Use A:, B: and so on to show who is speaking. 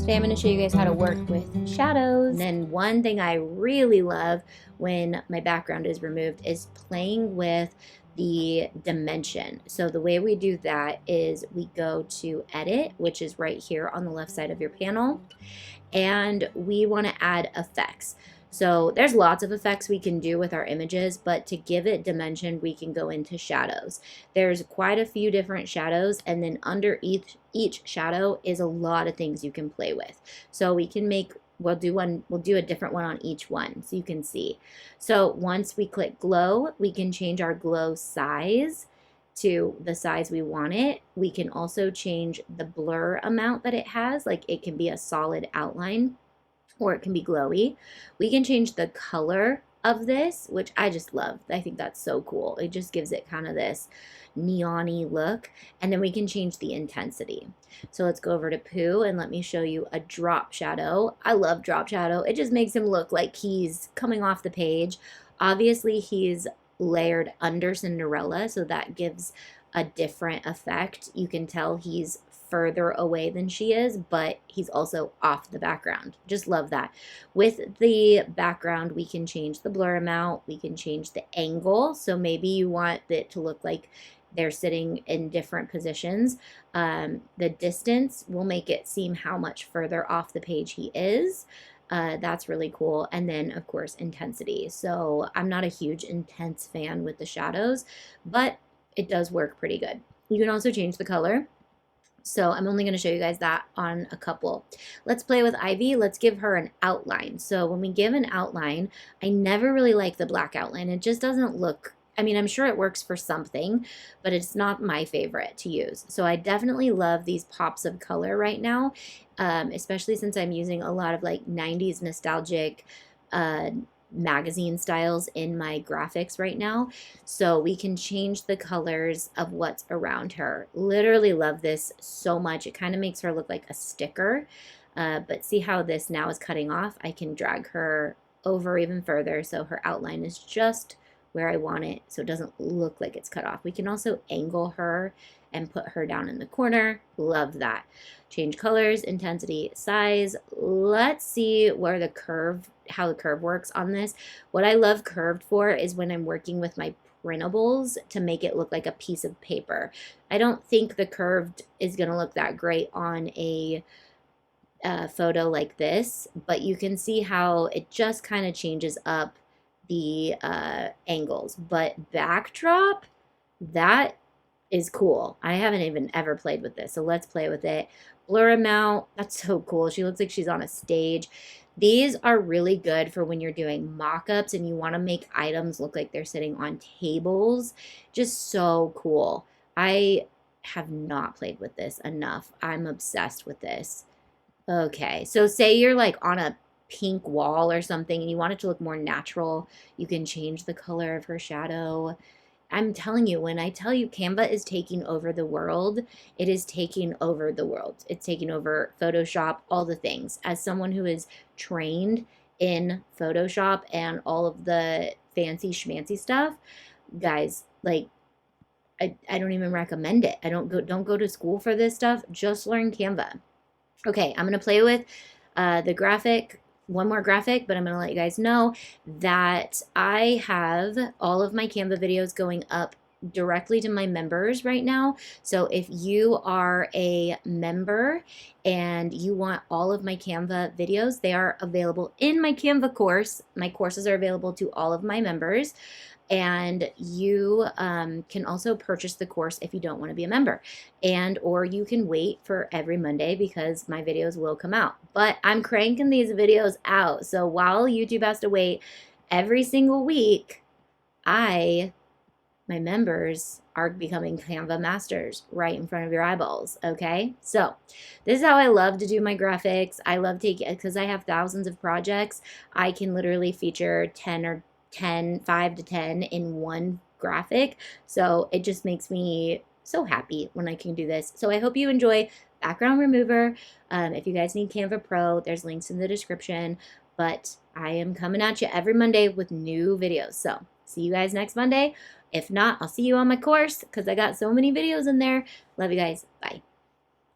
A: Today I'm going to show you guys how to work with shadows. And then one thing I really love when my background is removed is playing with the dimension. So the way we do that is we go to edit, which is right here on the left side of your panel, and we want to add effects. So there's lots of effects we can do with our images, but to give it dimension, we can go into shadows. There's quite a few different shadows, and then under each shadow is a lot of things you can play with. So we can make, we'll do a different one on each one so you can see. So once we click glow, we can change our glow size to the size we want it. We can also change the blur amount that it has, like it can be a solid outline or it can be glowy. We can change the color of this, which I just love. I think that's so cool. It just gives it kind of this neon-y look. And then we can change the intensity. So let's go over to Pooh and let me show you a drop shadow. I love drop shadow. It just makes him look like he's coming off the page. Obviously he's layered under Cinderella, so that gives a different effect. You can tell he's further away than she is, but he's also off the background. Just love that. With the background, we can change the blur amount, we can change the angle, so maybe you want it to look like they're sitting in different positions. The distance will make it seem how much further off the page he is. That's really cool. And then of course intensity. So I'm not a huge intense fan with the shadows, but it does work pretty good. You can also change the color. So I'm only going to show you guys that on a couple. Let's play with Ivy. Let's give her an outline. So when we give an outline, I never really like the black outline. It just doesn't look, I mean, I'm sure it works for something, but it's not my favorite to use. So I definitely love these pops of color right now, especially since I'm using a lot of like 90s nostalgic magazine styles in my graphics right now. So we can change the colors of what's around her. Literally love this so much. It kind of makes her look like a sticker. But see how this now is cutting off? I can drag her over even further so her outline is just where I want it, so it doesn't look like it's cut off. We can also angle her and put her down in the corner. Love that. Change colors, intensity, size. Let's see where the curve, how the curve works on this. What I love curved for is when I'm working with my printables to make it look like a piece of paper. I don't think the curved is going to look that great on a photo like this, but you can see how it just kind of changes up the angles. But backdrop, that is cool. I haven't even ever played with this, so let's play with it. Blur amount, that's so cool. She looks like she's on a stage. These are really good for when you're doing mock-ups and you want to make items look like they're sitting on tables. Just so cool. I have not played with this enough. I'm obsessed with this. Okay, so say you're like on a pink wall or something and you want it to look more natural, you can change the color of her shadow. I'm telling you, when I tell you Canva is taking over the world, it is taking over the world. It's taking over Photoshop, all the things. As someone who is trained in Photoshop and all of the fancy schmancy stuff, guys, like I don't even recommend it. Don't go to school for this stuff. Just learn Canva. Okay, I'm gonna play with the graphic. One more graphic, but I'm going to let you guys know that I have all of my Canva videos going up directly to my members right now. So if you are a member and you want all of my Canva videos, they are available in my Canva course. My courses are available to all of my members. And you can also purchase the course if you don't want to be a member, and or you can wait for every Monday because my videos will come out. But I'm cranking these videos out, so while YouTube has to wait every single week, my members are becoming Canva masters right in front of your eyeballs. Okay, so this is how I love to do my graphics. I love taking, because I have thousands of projects, I can literally feature 5 to 10 in one graphic. So it just makes me so happy when I can do this. So I hope you enjoy background remover. If you guys need Canva Pro, there's links in the description, but I am coming at you every Monday with new videos. So see you guys next Monday. If not, I'll see you on my course because I got so many videos in there. Love you guys. Bye.